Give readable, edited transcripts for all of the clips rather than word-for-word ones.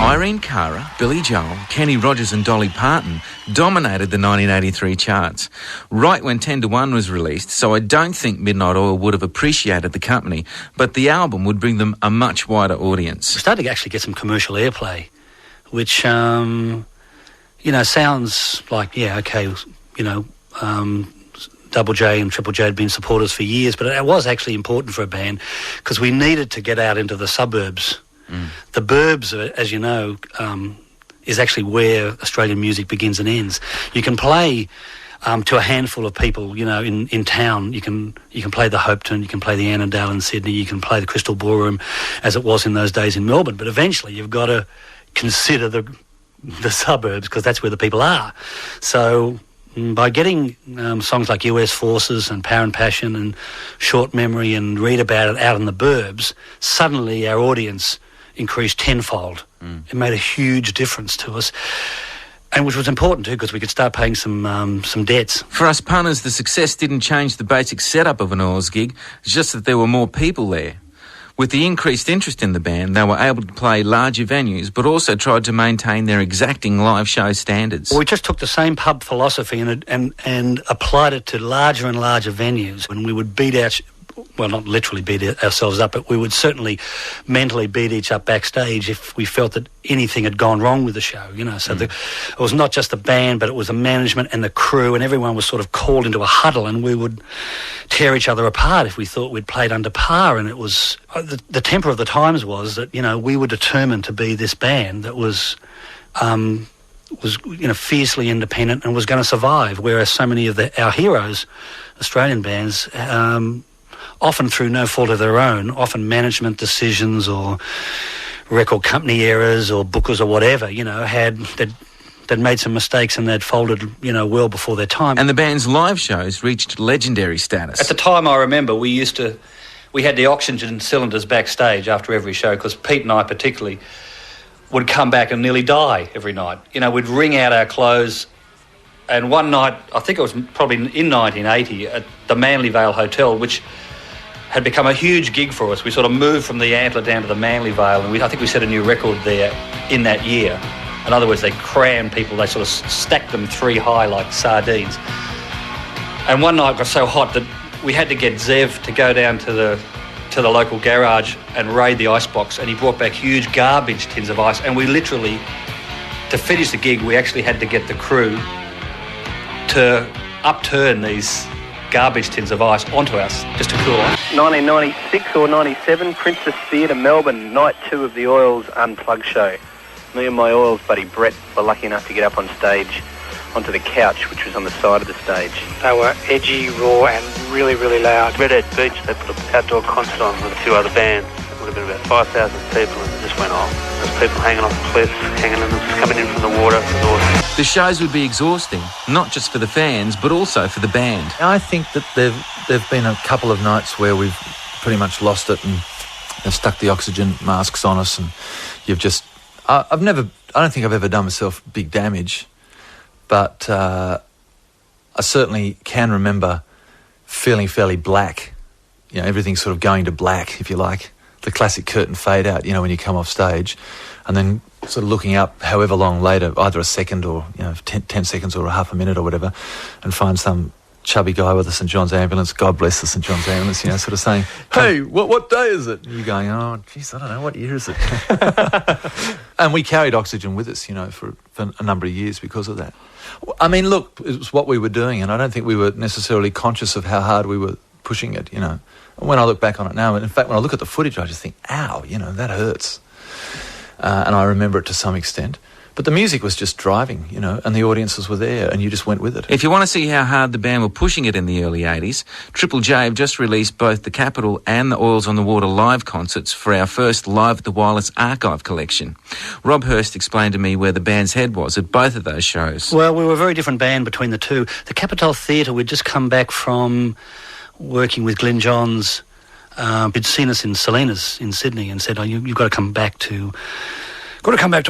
Irene Cara, Billy Joel, Kenny Rogers and Dolly Parton dominated the 1983 charts, right when 10 to 1 was released, so I don't think Midnight Oil would have appreciated the company, but the album would bring them a much wider audience. We started to actually get some commercial airplay, which, sounds like, Double J and Triple J had been supporters for years, but it was actually important for a band because we needed to get out into the suburbs. The burbs, as you know, is actually where Australian music begins and ends. You can play to a handful of people, in town. You can play the Hopeton, you can play the Annandale in Sydney, you can play the Crystal Ballroom, as it was in those days in Melbourne. But eventually, you've got to consider the suburbs because that's where the people are. So by getting songs like US Forces and Power and Passion and Short Memory and Read About It out in the burbs, suddenly our audience increased tenfold. It made a huge difference to us, and which was important too because we could start paying some debts. For us punters, the success didn't change the basic setup of an Oils gig, it's just that there were more people there. With the increased interest in the band, they were able to play larger venues, but also tried to maintain their exacting live show standards. Well, we just took the same pub philosophy and applied it to larger and larger venues. When we would not literally beat ourselves up, but we would certainly mentally beat each up backstage if we felt that anything had gone wrong with the show, So it was not just the band, but it was the management and the crew, and everyone was sort of called into a huddle, and we would tear each other apart if we thought we'd played under par. And it was the temper of the times was that we were determined to be this band that was fiercely independent and was going to survive, whereas so many of our heroes, Australian bands, often through no fault of their own, often management decisions or record company errors or bookers or whatever, they'd made some mistakes and they'd folded, well before their time. And the band's live shows reached legendary status. At the time, I remember we had the oxygen cylinders backstage after every show because Pete and I particularly would come back and nearly die every night. We'd wring out our clothes. And one night, I think it was probably in 1980, at the Manly Vale Hotel, which had become a huge gig for us. We sort of moved from the Antler down to the Manly Vale, and I think we set a new record there in that year. In other words, they crammed people, they sort of stacked them 3 high like sardines. And one night it got so hot that we had to get Zev to go down to the local garage and raid the icebox, and he brought back huge garbage tins of ice, and we literally, to finish the gig, we actually had to get the crew to upturn these garbage tins of ice onto us just to cool off. 1996 or 97, Princess Theatre, Melbourne, night 2 of the Oils Unplugged show. Me and my Oils buddy Brett were lucky enough to get up on stage onto the couch, which was on the side of the stage. They were edgy, raw and really, really loud. Redhead Beach, they put an outdoor concert on with a few other bands. It would have been about 5,000 people and it just went off. There's people hanging off the cliffs, hanging in them, coming in from the water. It was awesome. The shows would be exhausting, not just for the fans, but also for the band. I think that there've been a couple of nights where we've pretty much lost it and they've stuck the oxygen masks on us and you've just... I don't think I've ever done myself big damage, but I certainly can remember feeling fairly black. Everything's sort of going to black, if you like. The classic curtain fade out, when you come off stage, and then sort of looking up however long later, either a second or 10 seconds or a half a minute or whatever, and find some chubby guy with a St John's ambulance, God bless the St John's ambulance, sort of saying, hey, what day is it? And you're going, oh, geez, I don't know, what year is it? And we carried oxygen with us, for a number of years because of that. I mean, look, it was what we were doing, and I don't think we were necessarily conscious of how hard we were pushing it, When I look back on it now, and in fact, when I look at the footage, I just think, ow, that hurts. And I remember it to some extent. But the music was just driving, and the audiences were there, and you just went with it. If you want to see how hard the band were pushing it in the early 80s, Triple J have just released both the Capitol and the Oils on the Water live concerts for our first Live at the Wireless archive collection. Rob Hurst explained to me where the band's head was at both of those shows. Well, we were a very different band between the two. The Capitol Theatre, we'd just come back from working with Glenn Johns. He'd seen us in Salinas in Sydney and said, you've got to come back to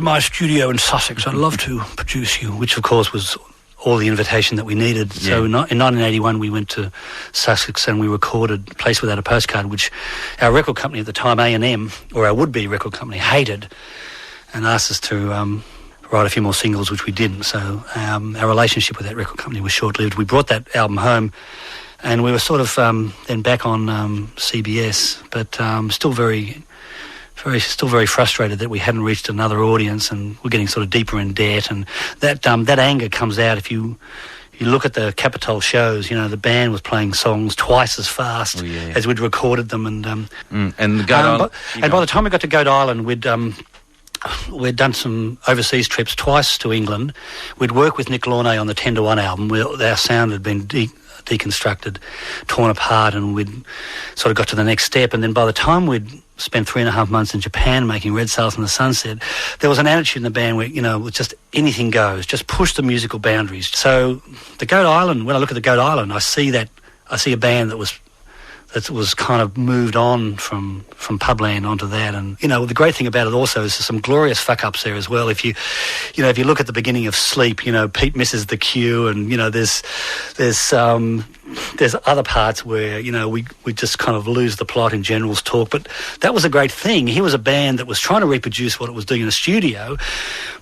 my studio in Sussex. I'd love to produce you, which of course was all the invitation that we needed. Yeah. So in 1981 we went to Sussex and we recorded Place Without a Postcard, which our record company at the time, A&M, or our would-be record company, hated. and asked us to write a few more singles, which we didn't. So our relationship with that record company was short-lived. We brought that album home, and we were sort of then back on CBS, but still very frustrated that we hadn't reached another audience, and we're getting sort of deeper in debt. And that anger comes out if you look at the Capitol shows. You know, the band was playing songs twice as fast as we'd recorded them, and the Goat Island. And by the time we got to Goat Island, we'd done some overseas trips twice to England. We'd worked with Nick Launay on the 10-to-1 album. Our sound had been deconstructed, torn apart, and we'd sort of got to the next step. And then by the time we'd spent 3.5 months in Japan making Red Sails in the Sunset, there was an attitude in the band where, you know, it was just anything goes, just push the musical boundaries. So the Goat Island, when I look at the Goat Island, I see a band that was kind of moved on from Publand onto that. And, you know, the great thing about it also is there's some glorious fuck-ups there as well. If you look at the beginning of Sleep, you know, Pete misses the cue, and, you know, there's other parts where, you know, we just kind of lose the plot in General's talk. But that was a great thing. He was a band that was trying to reproduce what it was doing in the studio,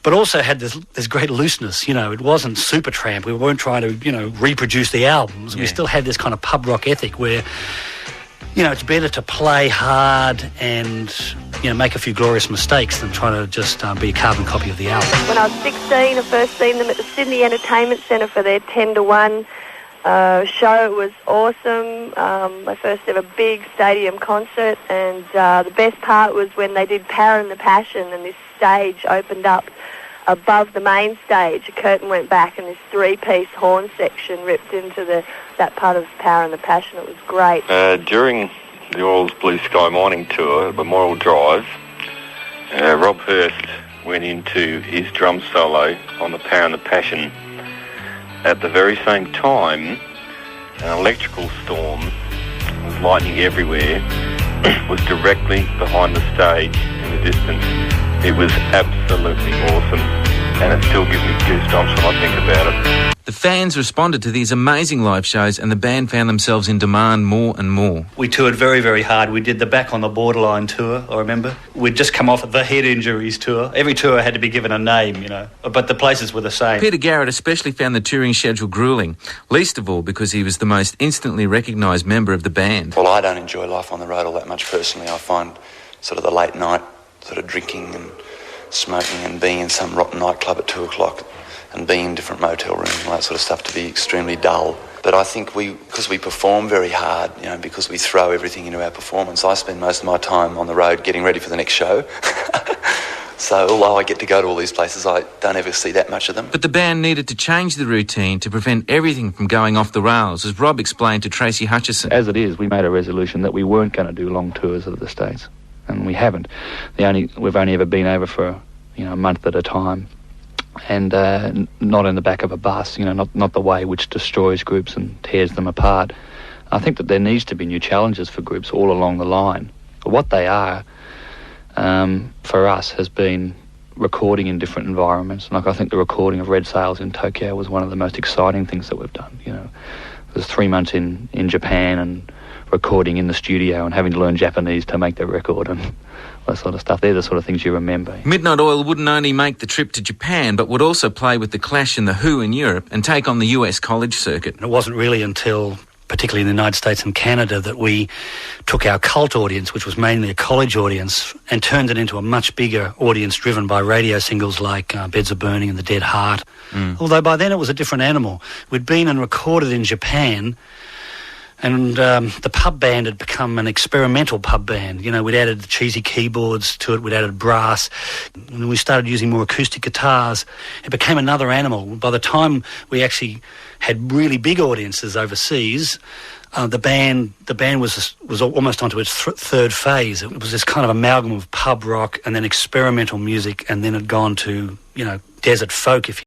but also had this great looseness. You know, it wasn't Supertramp. We weren't trying to, you know, reproduce the albums. We still had this kind of pub rock ethic where, you know, it's better to play hard and, you know, make a few glorious mistakes than try to just be a carbon copy of the album. When I was 16, I first seen them at the Sydney Entertainment Centre for their 10-to-1 show. It was awesome. My first ever big stadium concert, and the best part was when they did Power and the Passion, and this stage opened up above the main stage. A curtain went back, and this 3-piece horn section ripped into that part of Power and the Passion. It was great. During the Oils Blue Sky Mining Tour at Memorial Drive, Rob Hurst went into his drum solo on the Power and the Passion. At the very same time, an electrical storm with lightning everywhere was directly behind the stage in the distance. It was absolutely awesome, and it still gives me goosebumps when I think about it. The fans responded to these amazing live shows, and the band found themselves in demand more and more. We toured very, very hard. We did the Back on the Borderline tour, I remember. We'd just come off the Head Injuries tour. Every tour had to be given a name, you know, but the places were the same. Peter Garrett especially found the touring schedule gruelling, least of all because he was the most instantly recognised member of the band. Well, I don't enjoy life on the road all that much personally. I find sort of the late night sort of drinking and smoking and being in some rotten nightclub at 2 o'clock and being in different motel rooms and all that sort of stuff to be extremely dull. But I think because we perform very hard, you know, because we throw everything into our performance, I spend most of my time on the road getting ready for the next show. So although I get to go to all these places, I don't ever see that much of them. But the band needed to change the routine to prevent everything from going off the rails, as Rob explained to Tracy Hutchison. As it is, we made a resolution that we weren't going to do long tours of the States, and we haven't. We've only ever been over for, you know, a month at a time, and not in the back of a bus, you know, not the way which destroys groups and tears them apart. I think that there needs to be new challenges for groups all along the line. What they are, for us, has been recording in different environments. Like, I think the recording of Red Sails in Tokyo was one of the most exciting things that we've done. You know, it was 3 months in Japan and recording in the studio and having to learn Japanese to make the record and that sort of stuff. They're the sort of things you remember. Midnight Oil wouldn't only make the trip to Japan, but would also play with The Clash and The Who in Europe and take on the US college circuit. It wasn't really until, particularly in the United States and Canada, that we took our cult audience, which was mainly a college audience, and turned it into a much bigger audience driven by radio singles like Beds Are Burning and The Dead Heart. Although by then it was a different animal. We'd been and recorded in Japan, and the pub band had become an experimental pub band. You know, we'd added cheesy keyboards to it, we'd added brass, and we started using more acoustic guitars. It became another animal. By the time we actually had really big audiences overseas, the band was almost onto its third phase. It was this kind of amalgam of pub rock and then experimental music, and then had gone to, you know, desert folk, if